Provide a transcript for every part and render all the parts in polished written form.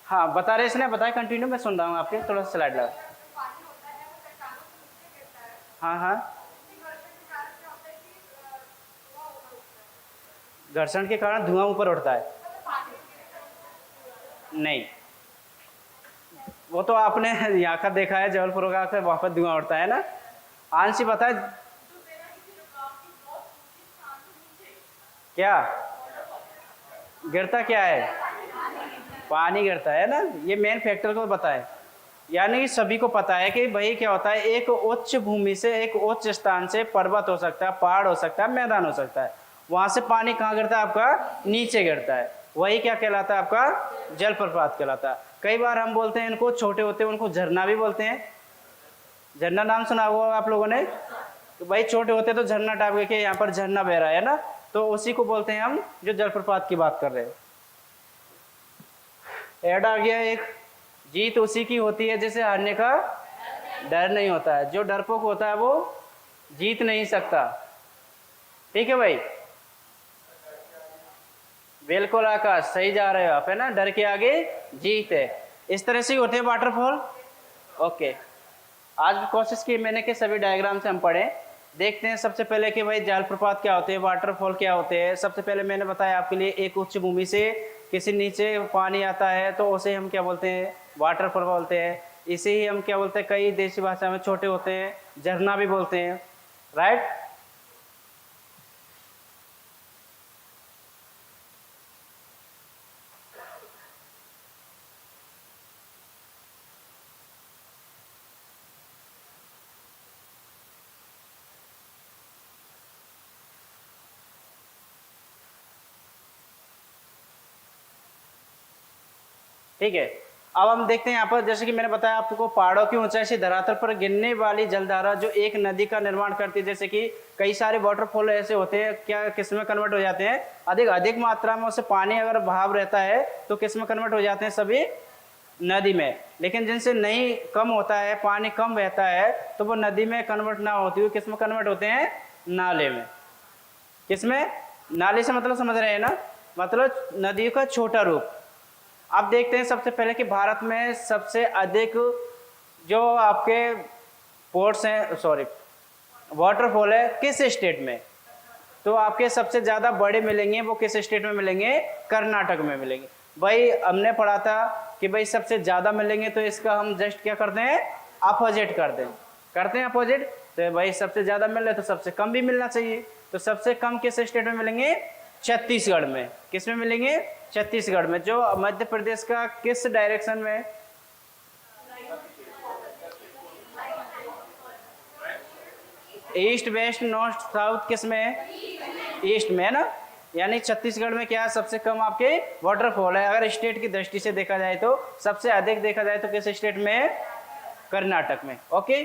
हाँ बता रहे इसने बताया, कंटिन्यू मैं सुन रहा हूँ आपके, थोड़ा सा स्लाइड लगा। हाँ हाँ, घर्षण के कारण धुआं ऊपर उठता है। नहीं, वो तो आपने यहाँ का देखा है, जबलपुर का, वहाँ पर धुआं उठता है ना। आंशी बताए क्या गिरता क्या है, पानी गिरता है ना, ये मेन फैक्टर को बताए। यानी सभी को पता है कि भाई क्या होता है, एक उच्च भूमि से, एक उच्च स्थान से, पर्वत हो सकता है, पहाड़ हो सकता है, मैदान हो सकता है, वहां से पानी कहाँ गिरता है आपका, नीचे गिरता है, वही क्या कहलाता है आपका, जलप्रपात कहलाता है। कई बार हम बोलते हैं इनको, छोटे होते हैं उनको झरना भी बोलते हैं। झरना नाम सुना होगा आप लोगों ने, तो भाई छोटे होते तो झरना टाइप के, यहाँ पर झरना बह रहा है ना, तो उसी को बोलते हैं हम, जो जलप्रपात की बात कर रहे हैं। ऐड आ गया एक, जीत उसी की होती है जिसे हारने का डर नहीं होता है। जो डरपोक होता है वो जीत नहीं सकता। ठीक है भाई, बिल्कुल आकाश सही जा रहे हो आप, है ना, डर के आगे जीत है। इस तरह से ही होते हैं वाटरफॉल। ओके, आज कोशिश की मैंने कि सभी डायग्राम से हम पढ़ें। देखते हैं सबसे पहले कि भाई जलप्रपात क्या होते हैं, वाटरफॉल क्या होते हैं। सबसे पहले मैंने बताया आपके लिए, एक उच्च भूमि से किसी नीचे पानी आता है तो उसे हम क्या बोलते हैं, वाटरफॉल बोलते हैं। इसे ही हम क्या बोलते हैं, कई देसी भाषा में छोटे होते हैं, झरना भी बोलते हैं, राइट। ठीक है, अब हम देखते हैं यहाँ पर, जैसे कि मैंने बताया आपको, पहाड़ों की ऊंचाई से धरातल पर गिरने वाली जलधारा जो एक नदी का निर्माण करती है। जैसे कि कई सारे वाटरफॉल ऐसे होते हैं, क्या किस में कन्वर्ट हो जाते हैं, अधिक मात्रा में उससे पानी अगर बहाव रहता है तो किस में कन्वर्ट हो जाते हैं, सभी नदी में। लेकिन जिनसे नहीं कम होता है, पानी कम बहता है, तो वो नदी में कन्वर्ट ना होती हुई किस में कन्वर्ट होते हैं, नाले में। किसमें, नाले से मतलब समझ रहे हैं ना, मतलब नदी का छोटा रूप। अब देखते हैं सबसे पहले कि भारत में सबसे अधिक जो आपके पोर्ट्स हैं, सॉरी वाटरफॉल है, किस स्टेट में। तो आपके सबसे ज़्यादा बड़े मिलेंगे वो किस स्टेट में मिलेंगे, कर्नाटक में मिलेंगे। भाई हमने पढ़ा था कि भाई सबसे ज़्यादा मिलेंगे, तो इसका हम जस्ट क्या करते हैं, अपोजिट करते हैं अपोजिट। तो भाई सबसे ज़्यादा मिल रहे तो सबसे कम भी मिलना चाहिए। तो सबसे कम किस स्टेट में मिलेंगे, छत्तीसगढ़ में। किस में मिलेंगे, छत्तीसगढ़ में, जो मध्य प्रदेश का किस डायरेक्शन में, ईस्ट वेस्ट नॉर्थ साउथ, किस में, ईस्ट में, है ना। यानी छत्तीसगढ़ में क्या है, सबसे कम आपके वाटरफॉल है। अगर स्टेट की दृष्टि से देखा जाए तो सबसे अधिक देखा जाए तो किस स्टेट में, कर्नाटक में। ओके,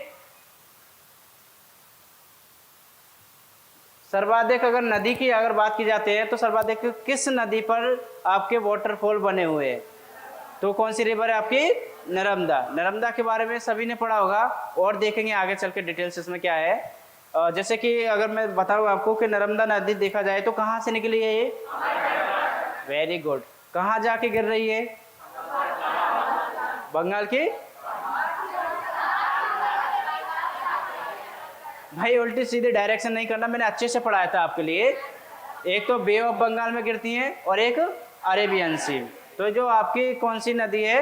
सर्वाधिक अगर नदी की अगर बात की जाती है तो सर्वाधिक किस नदी पर आपके वाटरफॉल बने हुए हैं, तो कौन सी रिवर है आपकी, नर्मदा। नर्मदा के बारे में सभी ने पढ़ा होगा, और देखेंगे आगे चल के डिटेल्स इसमें क्या है। जैसे कि अगर मैं बताऊं आपको कि नर्मदा नदी देखा जाए तो कहाँ से निकली है ये, वेरी गुड। कहाँ जाके गिर रही है, बंगाल की। भाई उल्टी सीधी डायरेक्शन नहीं करना, मैंने अच्छे से पढ़ाया था आपके लिए। एक तो बे ऑफ बंगाल में गिरती हैं और एक अरेबियन सी। तो जो आपकी कौन सी नदी है,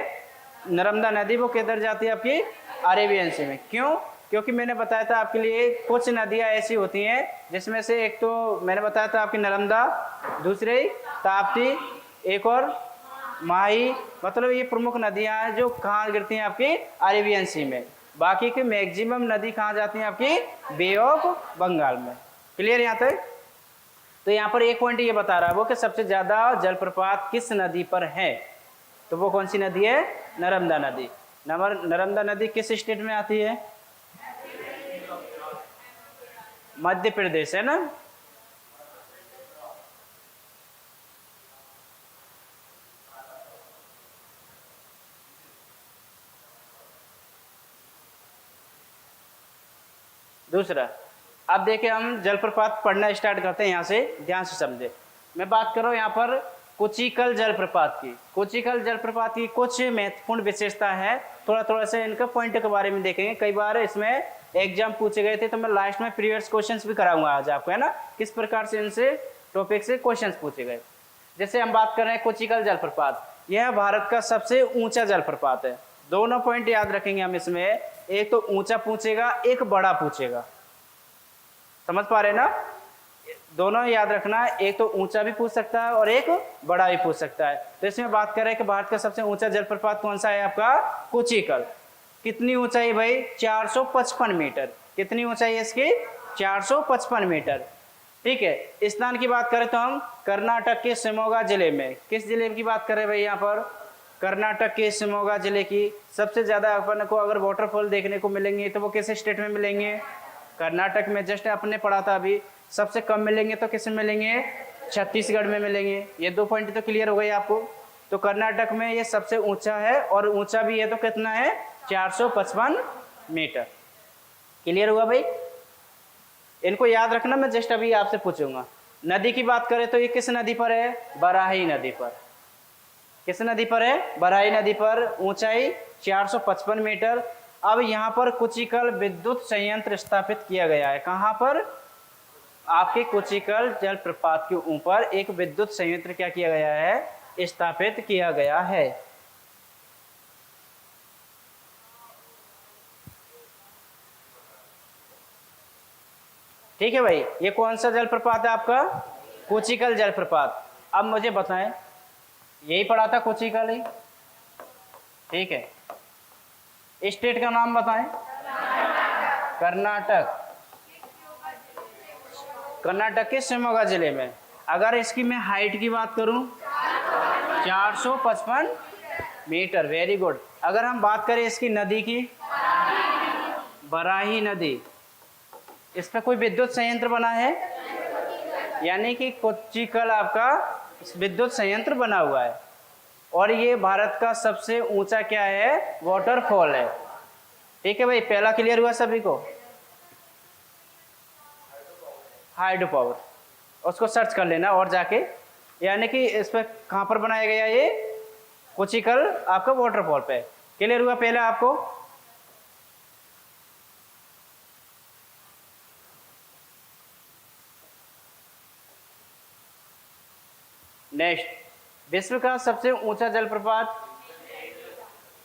नर्मदा नदी, वो किधर जाती है आपकी, अरेबियन सी में। क्यों, क्योंकि मैंने बताया था आपके लिए कुछ नदियाँ ऐसी होती हैं जिसमें से एक तो मैंने बताया था आपकी नर्मदा, दूसरी ताप्ती, एक और माही। मतलब ये प्रमुख नदियाँ हैं जो कहाँ गिरती हैं आपकी, अरेबियन सी में। बाकी की मैक्सिमम नदी कहाँ जाती हैं आपकी, बे ऑफ बंगाल में। क्लियर यहाँ तक। तो यहाँ पर एक पॉइंट ये बता रहा है वो कि सबसे ज्यादा जलप्रपात किस नदी पर है, तो वो कौन सी नदी है, नर्मदा नदी। नर्मदा नदी किस स्टेट में आती है, मध्य प्रदेश, है ना। दूसरा, अब देखिए हम जलप्रपात पढ़ना स्टार्ट करते हैं, यहाँ से ध्यान से समझे। मैं बात कर रहा हूँ यहाँ पर कोचिकल जलप्रपात की। कोचिकल जलप्रपात की कुछ महत्वपूर्ण विशेषता है, थोड़ा थोड़ा से इनका पॉइंट के बारे में देखेंगे। कई बार इसमें एग्जाम पूछे गए थे, तो मैं लास्ट में प्रीवियस क्वेश्चंस भी कराऊंगा आज आपको, है ना, किस प्रकार से इनसे टॉपिक से क्वेश्चंस पूछे गए। जैसे हम बात कर रहे हैं कोचिकल जलप्रपात, यह भारत का सबसे ऊंचा जलप्रपात है। दोनों पॉइंट याद रखेंगे हम इसमें, एक तो ऊंचा पूछेगा, एक बड़ा पूछेगा, समझ पा रहे ना, दोनों याद रखना, एक तो ऊंचा भी पूछ सकता है और एक बड़ा भी पूछ सकता है। तो इसमें बात करें कि भारत का सबसे ऊंचा जलप्रपात कौन सा है आपका, कोचिकल। कितनी ऊंचाई भाई, 455 मीटर। कितनी ऊंचाई है इसकी, 455 मीटर। ठीक है, स्थान की बात करें तो हम कर्नाटक के शिमोगा जिले में, किस जिले की बात करें भाई यहाँ पर, कर्नाटक के शिमोगा जिले की। सबसे ज्यादा अपन को अगर वाटरफॉल देखने को मिलेंगे तो वो किस स्टेट में मिलेंगे, कर्नाटक में। जस्ट अपने पढ़ा था अभी, सबसे कम मिलेंगे तो किस में मिलेंगे, छत्तीसगढ़ में मिलेंगे। ये 2 पॉइंट तो क्लियर हो गए आपको। तो कर्नाटक में ये सबसे ऊंचा है, और ऊंचा भी है तो कितना है, 455 मीटर। क्लियर हुआ भाई, इनको याद रखना, मैं जस्ट अभी आपसे पूछूंगा। नदी की बात करें तो ये किस नदी पर है, बराही नदी पर। किस नदी पर है, बराही नदी पर। ऊंचाई 455 मीटर। अब यहाँ पर कोचिकल विद्युत संयंत्र स्थापित किया गया है। कहाँ पर, आपके कोचिकल जलप्रपात के ऊपर एक विद्युत संयंत्र क्या किया गया है, स्थापित किया गया है। ठीक है भाई, ये कौन सा जलप्रपात है आपका, कोचिकल जलप्रपात। अब मुझे बताएं, यही पढ़ा था कोचिकल ही, ठीक है। स्टेट का नाम बताएं, कर्नाटक। कर्नाटक के शिवमोगा जिले में। अगर इसकी मैं हाइट की बात करूं, 455 मीटर, वेरी गुड। अगर हम बात करें इसकी नदी की, बराही नदी, इस पर कोई विद्युत संयंत्र बना है, यानी कि कोचिकल आपका विद्युत संयंत्र बना हुआ है। और ये भारत का सबसे ऊंचा क्या है, वाटरफॉल है। ठीक है भाई, पहला क्लियर हुआ सभी को। हाइड्रो पावर, उसको सर्च कर लेना और जाके, यानी कि इस पर कहाँ पर बनाया गया, ये कोचिकल आपका वाटरफॉल पे। क्लियर हुआ पहले आपको। नेक्स्ट, विश्व का सबसे ऊंचा जलप्रपात।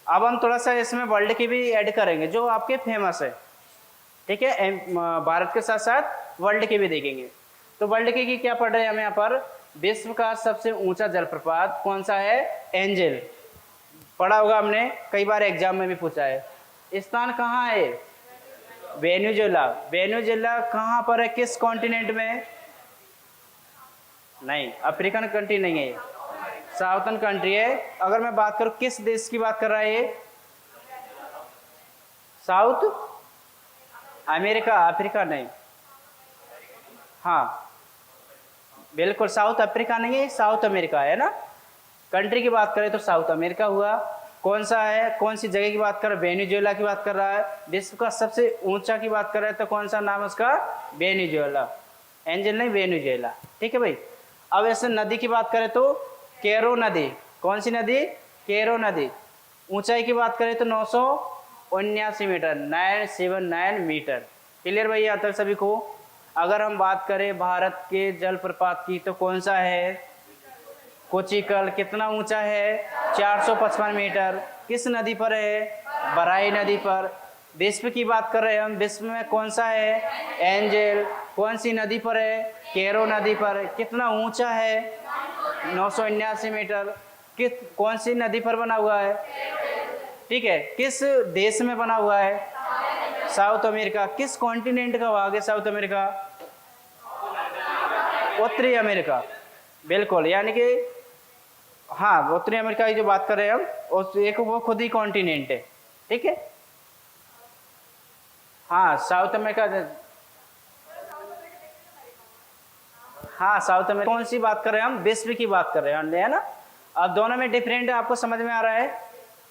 अब हम थोड़ा सा इसमें वर्ल्ड की भी ऐड करेंगे जो आपके फेमस है, ठीक है। भारत के साथ साथ वर्ल्ड की भी देखेंगे। तो वर्ल्ड की क्या पढ़ रहे हैं हम यहाँ पर, विश्व का सबसे ऊंचा जलप्रपात कौन सा है, एंजल। पढ़ा होगा हमने, कई बार एग्जाम में भी पूछा है। स्थान कहाँ है, वेनेजुएला। वेनेजुएला कहाँ पर है, किस कॉन्टिनेंट में, नहीं अफ्रीकन कंट्री नहीं है, साउथर्न कंट्री है। अगर मैं बात करूं किस देश की बात कर रहा है ये, साउथ अमेरिका, अफ्रीका नहीं, हाँ बिल्कुल साउथ अफ्रीका नहीं है, साउथ अमेरिका है ना। कंट्री की बात करें तो साउथ अमेरिका हुआ। कौन सा है, कौन सी जगह की बात कर रहा है, वेनेजुएला की बात कर रहा है। विश्व का सबसे ऊंचा की बात कर रहा है तो कौन सा नाम है उसका, वेनेजुएला। एंजल नहीं, वेनेजुएला। ठीक है भाई। अब ऐसे नदी की बात करें तो कैरो नदी। कौन सी नदी, कैरो नदी। ऊंचाई की बात करें तो 979 मीटर, 979 मीटर। क्लियर भाई आता है सभी को। अगर हम बात करें भारत के जलप्रपात की तो कौन सा है, कोचिकल। कितना ऊंचा है, 455 मीटर। किस नदी पर है, बराही नदी पर। विश्व की बात कर रहे हैं हम, विश्व में कौन सा है, एंजल। कौन सी नदी पर है, कैरो नदी पर। कितना ऊंचा है, 979 मीटर। किस, कौन सी नदी पर बना हुआ है, ठीक है। किस देश में बना हुआ है, साउथ अमेरिका। किस कॉन्टिनेंट का भाग है साउथ अमेरिका, उत्तरी अमेरिका, बिल्कुल। यानी कि हाँ, उत्तरी अमेरिका की जो बात कर रहे हैं हम, एक वो खुद ही कॉन्टिनेंट है, ठीक है। हाँ साउथ अमेरिका, हाँ साउथ अमेरिका। कौन सी बात कर रहे हैं हम, विश्व की बात कर रहे हैं, है ना। अब दोनों में डिफरेंट आपको समझ में आ रहा है,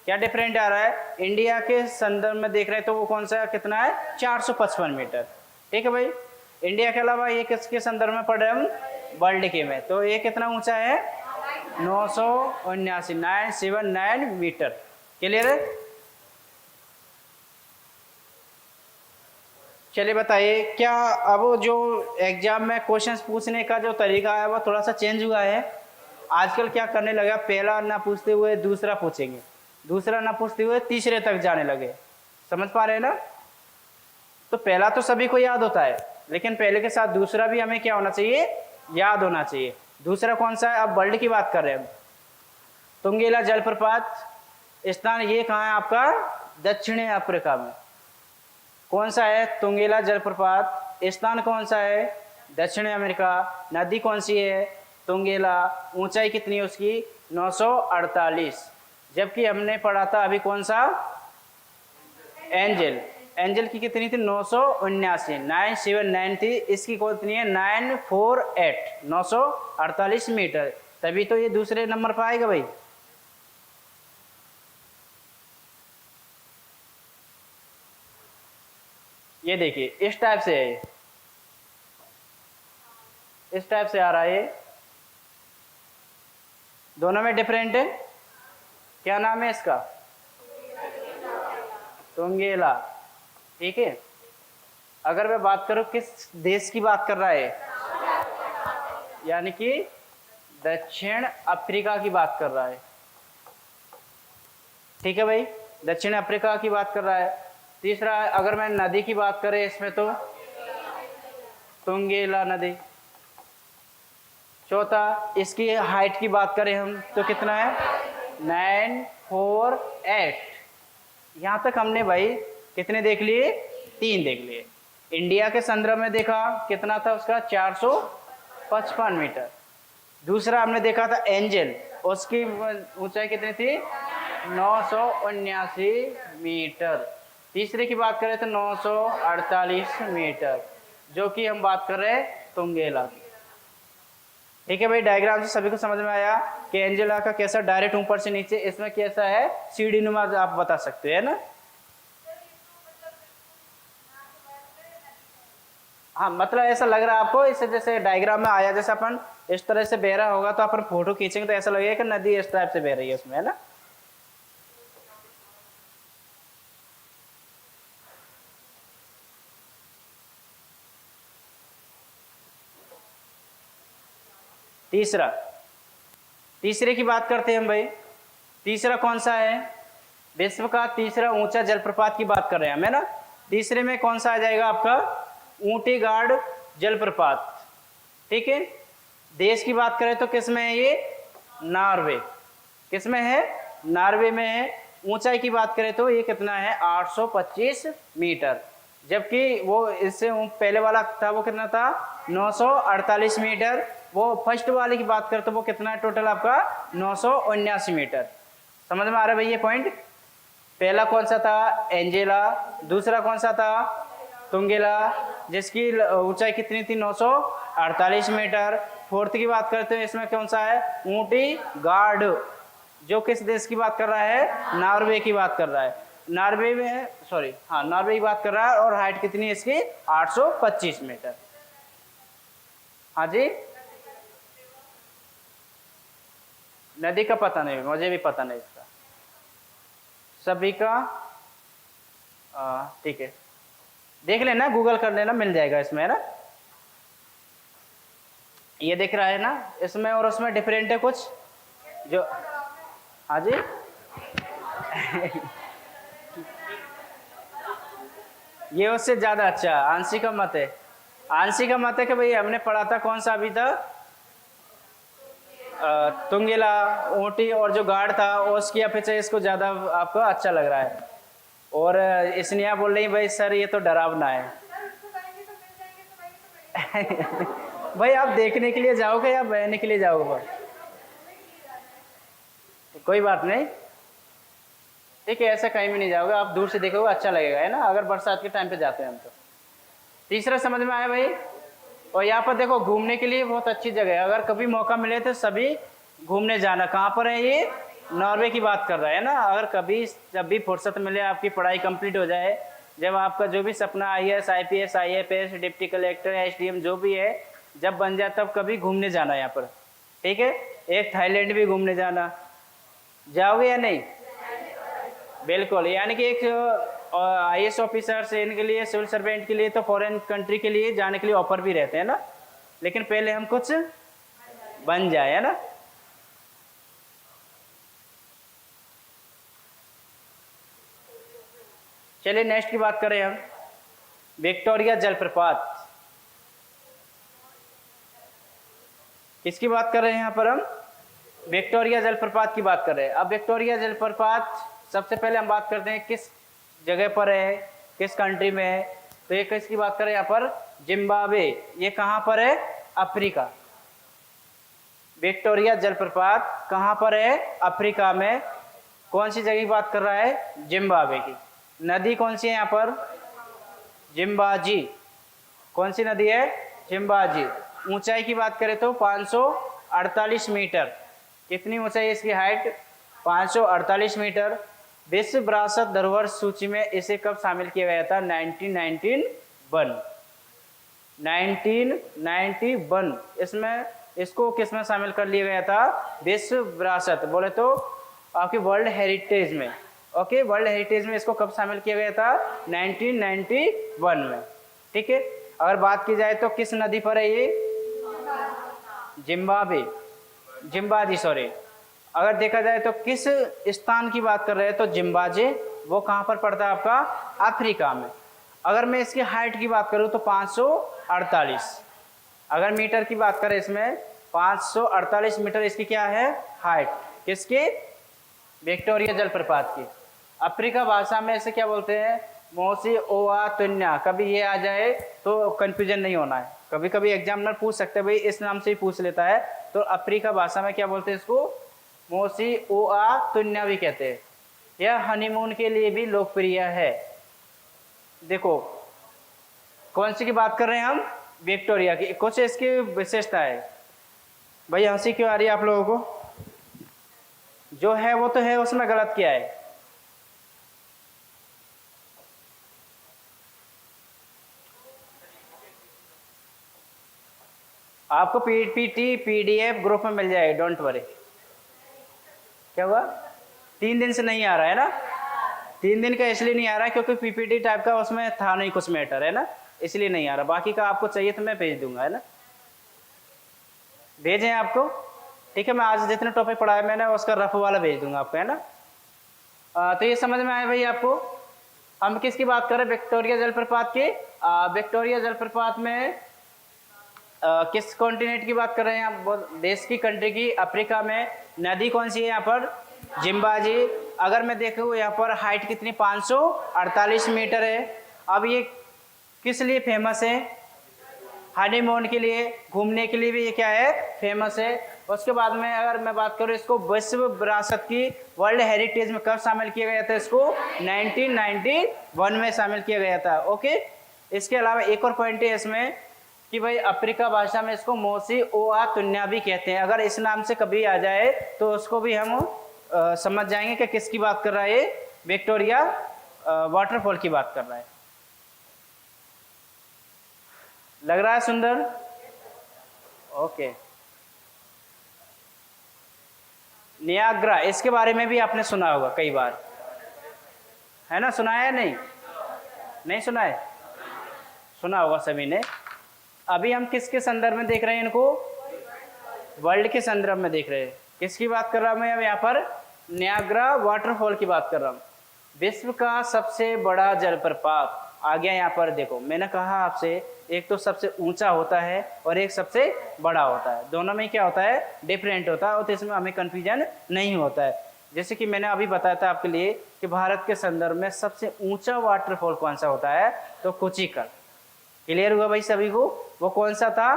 क्या डिफरेंट आ रहा है। इंडिया के संदर्भ में देख रहे हैं तो वो कौन सा कितना है, 455 मीटर। ठीक है भाई। इंडिया के अलावा ये किसके संदर्भ में पढ़ रहे हैं हम, वर्ल्ड के में, तो ये कितना ऊंचा है, 979 979 मीटर। क्लियर है? चलिए बताइए, क्या अब जो एग्जाम में क्वेश्चंस पूछने का जो तरीका है वो थोड़ा सा चेंज हुआ है। आजकल क्या करने लगा, पहला ना पूछते हुए दूसरा पूछेंगे, दूसरा ना पूछते हुए तीसरे तक जाने लगे। समझ पा रहे हैं ना? तो पहला तो सभी को याद होता है, लेकिन पहले के साथ दूसरा भी हमें क्या होना चाहिए, याद होना चाहिए। दूसरा कौन सा है? अब वर्ल्ड की बात कर रहे हैं। तुंगेला जलप्रपात स्थान ये कहाँ है आपका? दक्षिणी अफ्रीका में। कौन सा है? तुंगेला जलप्रपात स्थान कौन सा है? दक्षिणी अमेरिका। नदी कौन सी है? तुंगेला। ऊंचाई कितनी है उसकी? 948। जबकि हमने पढ़ा था अभी कौन सा? एंजल। एंजल की कितनी थी? 979 979 थी। इसकी कितनी है? 948 948 मीटर। तभी तो ये दूसरे नंबर पर आएगा भाई। ये देखिए इस टाइप से है, इस टाइप से आ रहा है। ये दोनों में डिफरेंट है। क्या नाम है इसका? तुंगेला। ठीक है। अगर मैं बात करूं किस देश की बात कर रहा है, यानी कि दक्षिण अफ्रीका की बात कर रहा है। ठीक है भाई, दक्षिण अफ्रीका की बात कर रहा है। तीसरा, अगर मैं नदी की बात करें इसमें तो तुंगेला नदी। चौथा, इसकी हाइट की बात करें हम तो कितना है? 948। यहां तक हमने भाई कितने देख लिए? 3 देख लिए। इंडिया के संदर्भ में देखा कितना था उसका? 455 मीटर। दूसरा हमने देखा था एंजल, उसकी ऊंचाई कितनी थी? 979 मीटर। तीसरे की बात करें तो 948 मीटर, जो कि हम बात कर रहे हैं तुंगेला की। ठीक है भाई, डायग्राम से सभी को समझ में आया कि एंजेला का कैसा डायरेक्ट ऊपर से नीचे, इसमें कैसा है सीढ़ी नुमा, आप बता सकते हैं ना। हाँ, मतलब ऐसा लग रहा है आपको, इससे जैसे डायग्राम में आया, जैसे अपन इस तरह से बह रहा होगा तो अपन फोटो खींचेंगे तो ऐसा लगेगा कि नदी इस टाइप से बह रही है उसमें, है ना। तीसरा, तीसरे की बात करते हैं हम भाई। तीसरा कौन सा है? विश्व का तीसरा ऊंचा जलप्रपात की बात कर रहे हैं हम, है ना। तीसरे में कौन सा आ जाएगा आपका? ऊटी गार्ड जलप्रपात। ठीक है। देश की बात करें तो किस में है ये? नॉर्वे। किस में है? नॉर्वे में है। ऊंचाई की बात करें तो ये कितना है? 825 मीटर। जबकि वो इससे पहले वाला था वो कितना था? 948 मीटर। वो फर्स्ट वाले की बात करें तो वो कितना है टोटल आपका? 979 मीटर। समझ में आ रहा है भाई ये पॉइंट? पहला कौन सा था? एंजेला। दूसरा कौन सा था? तुंगेला, जिसकी ऊंचाई कितनी थी? 948 मीटर। फोर्थ की बात करते हैं, इसमें कौन सा है? ऊटी गार्ड, जो किस देश की बात कर रहा है? नॉर्वे की बात कर रहा है। नॉर्वे में, सॉरी, हाँ, नॉर्वे की बात कर रहा है। और हाइट कितनी है इसकी? 825 मीटर। हाँ जी, नदी का पता नहीं, मुझे भी पता नहीं इसका, सभी का। ठीक है, देख लेना, गूगल कर लेना, मिल जाएगा इसमें, है ना। ये दिख रहा है ना इसमें, और उसमें डिफरेंट है कुछ जो। हाँ जी ये उससे ज्यादा अच्छा। आंसी का मत है, आंसी का मत है कि भाई हमने पढ़ा था कौन सा अभी था? तुंगेला, ऊटी और जो गार्ड था उसकी अपेक्षा इसको ज्यादा आपको अच्छा लग रहा है। और इसलिए आप बोल रही हैं भाई सर ये तो डरावना है भाई आप देखने के लिए जाओगे या बहने के लिए जाओगे? कोई बात नहीं, ठीक है, ऐसा कहीं भी नहीं जाओगे, आप दूर से देखोगे, अच्छा लगेगा, है ना, अगर बरसात के टाइम पे जाते हैं हम तो। तीसरा समझ में आया भाई? और यहाँ पर देखो घूमने के लिए बहुत अच्छी जगह है, अगर कभी मौका मिले तो सभी घूमने जाना। कहाँ पर है ये? नॉर्वे की बात कर रहा है ना। अगर कभी जब भी फुर्सत मिले, आपकी पढ़ाई कंप्लीट हो जाए, जब आपका जो भी सपना IAS IPS IFS deputy collector SDM जो भी है जब बन जाए, तब कभी घूमने जाना यहाँ पर। ठीक है, एक थाईलैंड भी घूमने जाना, जाओगे या नहीं? बिल्कुल, यानी कि एक IAS ऑफिसर्स इनके लिए, सिविल सर्वेंट के लिए तो फॉरेन कंट्री के लिए जाने के लिए ऑफर भी रहते हैं ना, लेकिन पहले हम कुछ बन जाए, है ना। चलिए नेक्स्ट की बात करें हम, विक्टोरिया जलप्रपात। किसकी बात कर रहे हैं यहाँ पर हम? विक्टोरिया जलप्रपात की बात कर रहे हैं। अब विक्टोरिया जलप्रपात सबसे पहले हम बात करते हैं किस जगह पर है, किस कंट्री में है। तो ये किसकी बात करें यहाँ पर? जिम्बाब्वे। ये कहाँ पर है? अफ्रीका। विक्टोरिया जलप्रपात कहाँ पर है? अफ्रीका में। कौन सी जगह की बात कर रहा है? जिम्बाब्वे की। नदी कौन सी है यहाँ पर? जिम्बाजी। कौन सी नदी है? जिम्बाजी। ऊंचाई की बात करें तो 548 मीटर। कितनी ऊंचाई है इसकी हाइट? 548 मीटर। विश्व विरासत धरोहर सूची में इसे कब शामिल किया गया था? 1991 इसमें इसको किसमें शामिल कर लिया गया था? विश्व विरासत बोले तो आपकी वर्ल्ड हेरिटेज में। ओके, वर्ल्ड हेरिटेज में इसको कब शामिल किया गया था? 1991 में। ठीक है। अगर बात की जाए तो किस नदी पर है ये? जिम्बाजी सॉरी। अगर देखा जाए तो किस स्थान की बात कर रहे हैं तो जिम्बाजे, वो कहाँ पर पड़ता है आपका? अफ्रीका में। अगर मैं इसकी हाइट की बात करूँ तो 548। अगर मीटर की बात करें इसमें 548 मीटर इसकी क्या है? हाइट। किसकी? विक्टोरिया जलप्रपात की। अफ्रीका भाषा में इसे क्या बोलते हैं? मोसी ओआ तुन्या। कभी ये आ जाए तो कंफ्यूजन नहीं होना है, कभी कभी एग्जामिनर पूछ सकते हैं भाई इस नाम से ही पूछ लेता है। तो अफ्रीका भाषा में क्या बोलते हैं इसको? मोसी ओआ तुन्या भी कहते हैं। यह हनीमून के लिए भी लोकप्रिय है। देखो कौन सी की बात कर रहे हैं हम? विक्टोरिया की। कुछ इसकी विशेषता है। भाई हंसी क्यों आ रही है आप लोगों को? जो है वो तो है, उसमें गलत क्या है? आपको PPT PDF ग्रुप में मिल जाएगा, डोंट वरी। क्या हुआ? 3 दिन से नहीं आ रहा है ना? 3 दिन का इसलिए नहीं आ रहा है क्योंकि PPT टाइप का उसमें था नहीं कुछ मैटर, है ना, इसलिए नहीं आ रहा। बाकी का आपको चाहिए तो मैं भेज दूंगा, है ना, भेजें आपको। ठीक है, मैं आज जितने टॉपिक पढ़ाया मैंने उसका रफ वाला भेज दूंगा आपको, है ना। तो ये समझ में आया भाई आपको? हम किसकी बात कर रहे हैं? विक्टोरिया जलप्रपात की। विक्टोरिया जलप्रपात में किस कॉन्टिनेंट की बात कर रहे हैं आप? देश की, कंट्री की, अफ्रीका में। नदी कौन सी है यहाँ पर? जिम्बाजी। अगर मैं देखूँ यहाँ पर हाइट कितनी? 548 मीटर है। अब ये किस लिए फेमस है? हनीमून के लिए, घूमने के लिए भी ये क्या है? फेमस है। उसके बाद में अगर मैं बात करूँ इसको विश्व विरासत की, वर्ल्ड हेरिटेज में कब शामिल किया गया था इसको? 1991 में शामिल किया गया था। ओके। इसके अलावा एक और पॉइंट है इसमें कि भाई अफ्रीका भाषा में इसको मोसी ओआ तुन्या भी कहते हैं। अगर इस नाम से कभी आ जाए तो उसको भी हम समझ जाएंगे कि किसकी बात कर रहा है? विक्टोरिया वाटरफॉल की बात कर रहा है। लग रहा है सुंदर? ओके। नियाग्रा, इसके बारे में भी आपने सुना होगा कई बार, है ना? सुना है? नहीं सुना है? सुना होगा सभी ने। अभी हम किसके संदर्भ में देख रहे हैं इनको? वर्ल्ड के संदर्भ में देख रहे हैं। किसकी बात कर रहा हूं मैं अब यहाँ पर? नियाग्रा वाटरफॉल की बात कर रहा हूँ। विश्व का सबसे बड़ा जलप्रपात आ गया यहाँ पर। देखो मैंने कहा आपसे, एक तो सबसे ऊंचा होता है और एक सबसे बड़ा होता है। दोनों में क्या होता है? डिफरेंट होता है, और तो इसमें हमें कंफ्यूजन नहीं होता है। जैसे कि मैंने अभी बताया था आपके लिए कि भारत के संदर्भ में सबसे ऊंचा वाटरफॉल कौन सा होता है? तो कोचिकल। क्लियर हुआ भाई सभी को? वो कौन सा था?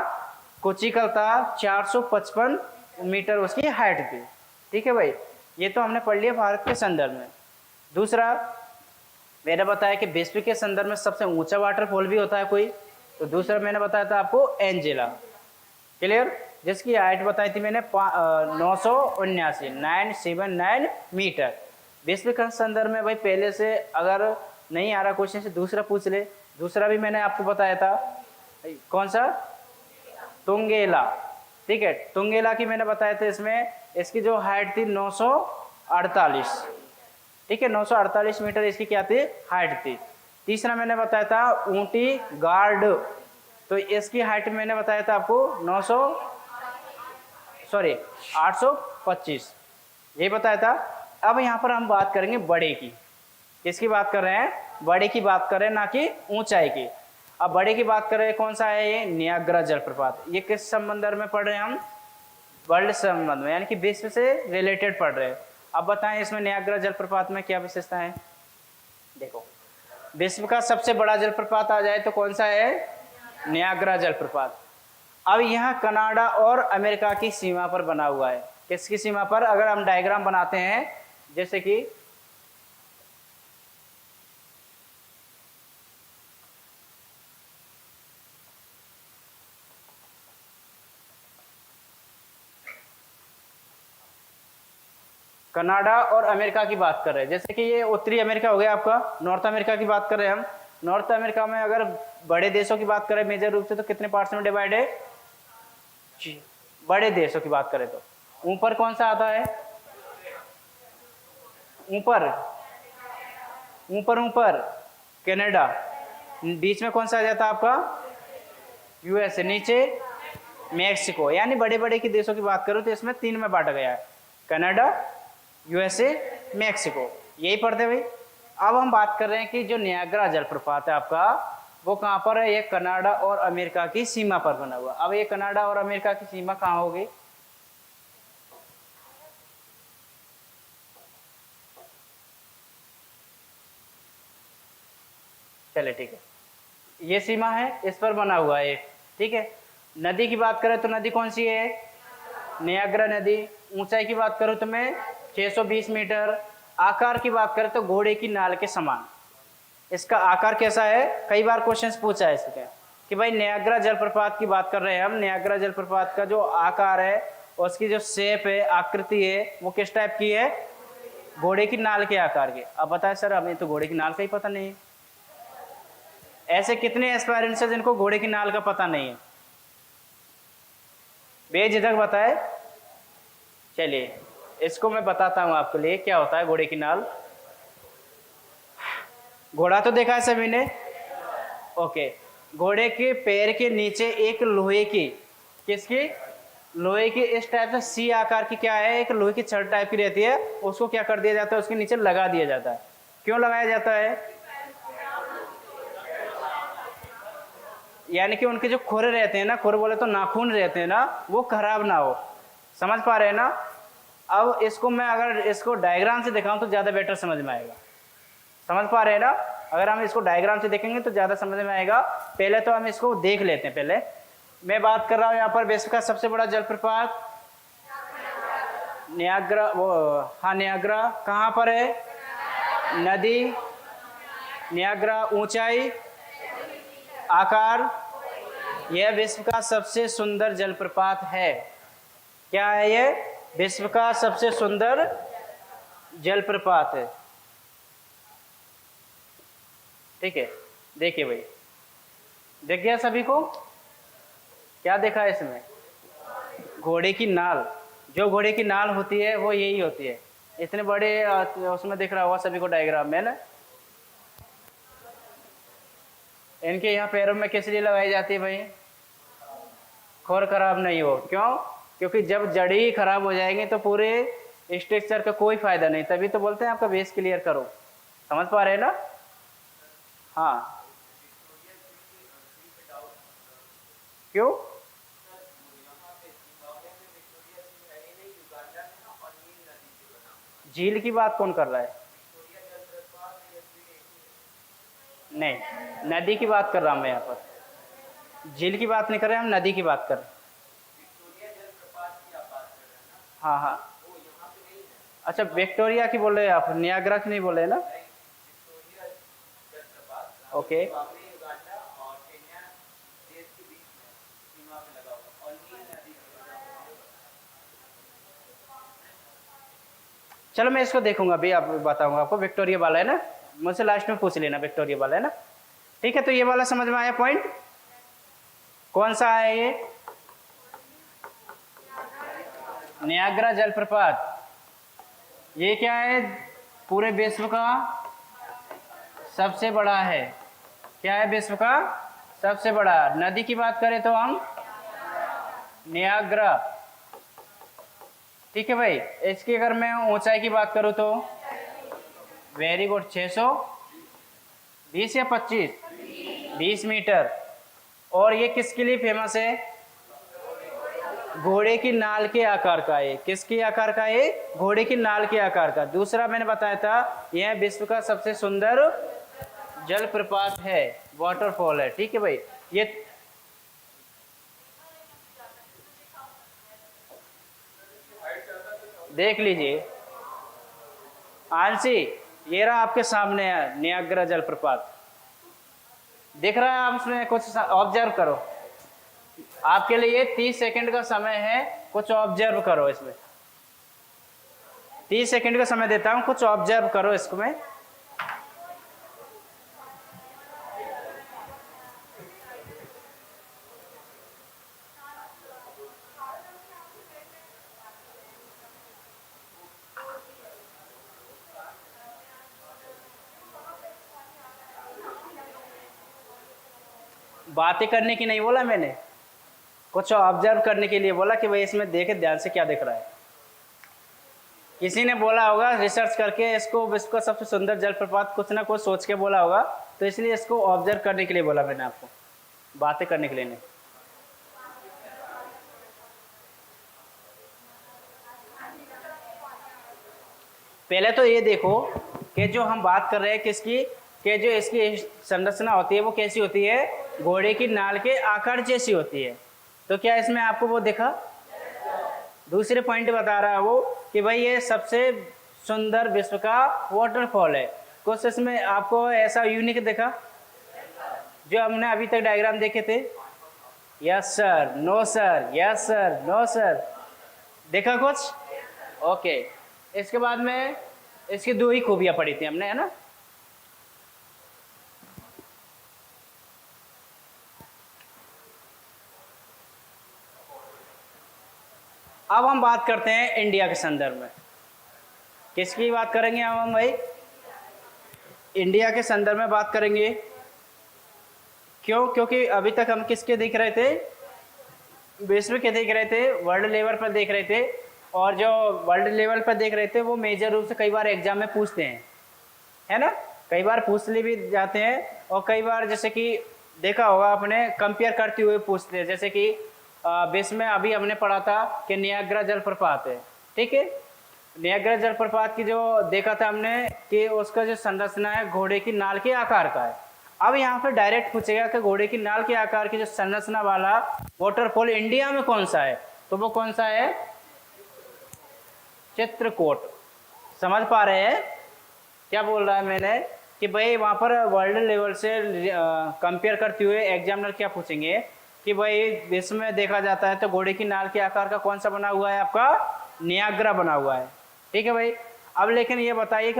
कोचिकल था। 455 मीटर उसकी हाइट थी। ठीक है भाई, ये तो हमने पढ़ लिया भारत के संदर्भ में। दूसरा मैंने बताया कि विश्व के संदर्भ में सबसे ऊंचा वाटरफॉल भी होता है कोई, तो दूसरा मैंने बताया था आपको एंजेला। क्लियर? जिसकी हाइट बताई थी मैंने 979 मीटर। विश्व के संदर्भ में भाई पहले से अगर नहीं आ रहा क्वेश्चन से दूसरा पूछ ले। दूसरा भी मैंने आपको बताया था, कौन सा? तुंगेला। ठीक है। तुंगेला की मैंने बताया था, इसमें इसकी जो हाइट थी 948, ठीक है, 948 मीटर इसकी क्या थी, हाइट थी। तीसरा मैंने बताया था ऊंटी गार्ड, तो इसकी हाइट मैंने बताया था आपको 825, ये बताया था। अब यहाँ पर हम बात करेंगे बड़े की। किसकी बात कर रहे हैं, बड़े की बात कर रहे हैं, ना कि ऊंचाई की। अब बड़े की बात कर रहे हैं, कौन सा है ये, नियाग्रा जलप्रपात। ये किस समंदर में पढ़ रहे हैं हम, वर्ल्ड संबंध में, यानी कि विश्व से रिलेटेड पढ़ रहे हैं। अब बताएं इसमें नियाग्रा जलप्रपात में क्या विशेषता है। देखो, विश्व का सबसे बड़ा जलप्रपात आ जाए तो कौन सा है, नियाग्रा जलप्रपात। अब यह कनाडा और अमेरिका की सीमा पर बना हुआ है। किसकी सीमा पर, अगर हम डायग्राम बनाते हैं, जैसे कि कनाडा और अमेरिका की बात कर रहे हैं, जैसे कि ये उत्तरी अमेरिका हो गया आपका, नॉर्थ अमेरिका की बात कर रहे हैं हम। नॉर्थ अमेरिका में अगर बड़े देशों की बात करें मेजर रूप से, तो कितने पार्ट्स में डिवाइड है, बड़े देशों की बात करें तो ऊपर कौन सा आता है, ऊपर ऊपर ऊपर कनाडा, बीच में कौन सा आ जाता है आपका, यूएसए, नीचे मैक्सिको। यानी बड़े बड़े के देशों की बात करो तो इसमें 3 में बांटा गया है, कनाडा, यूएसए, मैक्सिको, यही पढ़ते भाई। अब हम बात कर रहे हैं कि जो नियाग्रा जलप्रपात है आपका, वो कहाँ पर है, ये कनाडा और अमेरिका की सीमा पर बना हुआ। अब ये कनाडा और अमेरिका की सीमा कहाँ होगी, चले ठीक है, ये सीमा है, इस पर बना हुआ है, ठीक है। नदी की बात करें तो नदी कौन सी है, नियाग्रा नदी। ऊंचाई की बात करूं तो मैं 620 मीटर। आकार की बात करें तो घोड़े की नाल के समान इसका आकार कैसा है। कई बार क्वेश्चंस पूछा है इसके कि भाई नियाग्रा जलप्रपात की बात कर रहे हैं हम, नियाग्रा जलप्रपात का जो आकार है और उसकी जो शेप है, आकृति है, वो किस टाइप की है, घोड़े की नाल के आकार की। अब बताए सर, हमें तो घोड़े की नाल का ही पता नहीं है। ऐसे कितने एस्पायरेंट्स हैं जिनको घोड़े की नाल का पता नहीं है, बेझिझक बताए। चलिए इसको मैं बताता हूं आपके लिए क्या होता है घोड़े की नाल। घोड़ा तो देखा है सभी ने, ओके। घोड़े के पैर के नीचे एक लोहे की, किसकी, लोहे की इस टाइप से सी आकार की क्या है, एक लोहे की छड़ टाइप की रहती है, उसको क्या कर दिया जाता है, उसके नीचे लगा दिया जाता है। क्यों लगाया जाता है, यानी कि उनके जो खुर रहते हैं ना, खुर बोले तो नाखून रहते हैं ना, वो खराब ना हो। समझ पा रहे हैं ना। अब इसको मैं अगर इसको डायग्राम से दिखाऊं तो ज़्यादा बेटर समझ में आएगा। समझ पा रहे हैं ना, अगर हम इसको डायग्राम से देखेंगे तो ज़्यादा समझ में आएगा। पहले तो हम इसको देख लेते हैं। पहले मैं बात कर रहा हूँ यहाँ पर विश्व का सबसे बड़ा जलप्रपात नियाग्रा, वो हाँ नियाग्रा कहाँ पर है, नदी, नियाग्रा ऊंचाई, आकार, यह विश्व का सबसे सुंदर जलप्रपात है। क्या है ये, विश्व का सबसे सुंदर जलप्रपात है, ठीक है। देखिए भाई, देख गया सभी को, क्या देखा है इसमें, घोड़े की नाल। जो घोड़े की नाल होती है वो यही होती है, इतने बड़े उसमें दिख रहा होगा सभी को डायग्राम में ना। इनके यहाँ पैरों में किस लिए लगाई जाती है भाई, खुर खराब नहीं हो। क्यों, क्योंकि जब जड़ी ही खराब हो जाएंगी तो पूरे स्ट्रक्चर का कोई फायदा नहीं। तभी तो बोलते हैं आपका बेस क्लियर करो। समझ पा रहे हैं ना। हाँ क्यों, झील की बात कौन कर रहा है, नहीं नदी की बात कर रहा हूं मैं यहाँ पर, झील की बात नहीं कर रहे, हम नदी की बात कर रहे हैं। हाँ हाँ, अच्छा विक्टोरिया की बोल रहे हैं आप, नियाग्रा की नहीं बोल रहे ना। ओके, चलो मैं इसको देखूंगा अभी, आप बताऊंगा आपको। विक्टोरिया वाला है ना, मुझसे लास्ट में पूछ लेना, विक्टोरिया वाला है ना, ठीक है। तो ये वाला समझ में आया पॉइंट, कौन सा है ये, नियाग्रा जलप्रपात ये क्या है, पूरे विश्व का सबसे बड़ा है। क्या है विश्व का सबसे बड़ा? नदी की बात करें तो हम नियाग्रा। ठीक है भाई। इसकी अगर मैं ऊंचाई की बात करूं तो वेरी गुड, 620 या 20 मीटर। और ये किसके लिए फेमस है? घोड़े की नाल के आकार का है। किसके आकार का है? घोड़े की नाल के आकार का। दूसरा मैंने बताया था यह विश्व का सबसे सुंदर जलप्रपात है, वाटरफॉल है। ठीक है भाई। ये देख लीजिए आंसी, ये रहा आपके सामने है नियाग्रा जलप्रपात। दिख रहा है? आप उसमें कुछ ऑब्जर्व करो। आपके लिए 30 सेकंड का समय है, कुछ ऑब्जर्व करो इसमें। 30 सेकंड का समय देता हूं, कुछ ऑब्जर्व करो इसमें। बातें करने की नहीं बोला मैंने, कुछ ऑब्जर्व करने के लिए बोला कि भाई इसमें देखे ध्यान से क्या दिख रहा है। किसी ने बोला होगा रिसर्च करके इसको विश्व का सबसे सुंदर जलप्रपात, कुछ ना कुछ सोच के बोला होगा, तो इसलिए इसको ऑब्जर्व करने के लिए बोला मैंने आपको, बातें करने के लिए नहीं। पहले तो ये देखो कि जो हम बात कर रहे हैं किसकी, कि जो इसकी संरचना होती है वो कैसी होती है? घोड़े की नाल के आकार जैसी होती है। तो क्या इसमें आपको वो दिखा? दूसरे पॉइंट बता रहा है वो कि भाई ये सबसे सुंदर विश्व का वाटरफॉल है। कुछ इसमें आपको ऐसा यूनिक दिखा जो हमने अभी तक डायग्राम देखे थे? Yes sir, no sir, yes sir, no sir. देखा कुछ? ओके। इसके बाद में इसकी दो ही खूबियां पढ़ी थी हमने, है ना? अब हम बात करते हैं इंडिया के संदर्भ में। किसकी बात करेंगे अब हम भाई? इंडिया के संदर्भ में बात करेंगे। क्यों? क्योंकि अभी तक हम किसके देख रहे थे? विश्व के देख रहे थे, वर्ल्ड लेवल पर देख रहे थे। और जो वर्ल्ड लेवल पर देख रहे थे वो मेजर रूप से कई बार एग्जाम में पूछते हैं, है ना? कई बार पूछ ले भी जाते हैं, और कई बार जैसे कि देखा होगा आपने कंपेयर करते हुए पूछते हैं। जैसे कि विश्व में अभी हमने पढ़ा था कि नियाग्रा जलप्रपात है। ठीक है, नियाग्रा जलप्रपात की जो देखा था हमने कि उसका जो संरचना है घोड़े की नाल के आकार का है। अब यहाँ पे डायरेक्ट पूछेगा कि घोड़े की नाल के आकार की जो संरचना वाला वाटरफॉल इंडिया में कौन सा है, तो वो कौन सा है? चित्रकूट। समझ पा रहे हैं क्या बोल रहा है मैंने? कि भाई वहाँ पर वर्ल्ड लेवल से कंपेयर करते हुए एग्जामिनर क्या पूछेंगे कि भाई विश्व में देखा जाता है तो घोड़े की नाल के आकार का कौन सा बना हुआ है? आपका नियाग्रा बना हुआ है। ठीक है भाई। अब लेकिन ये बताइए कि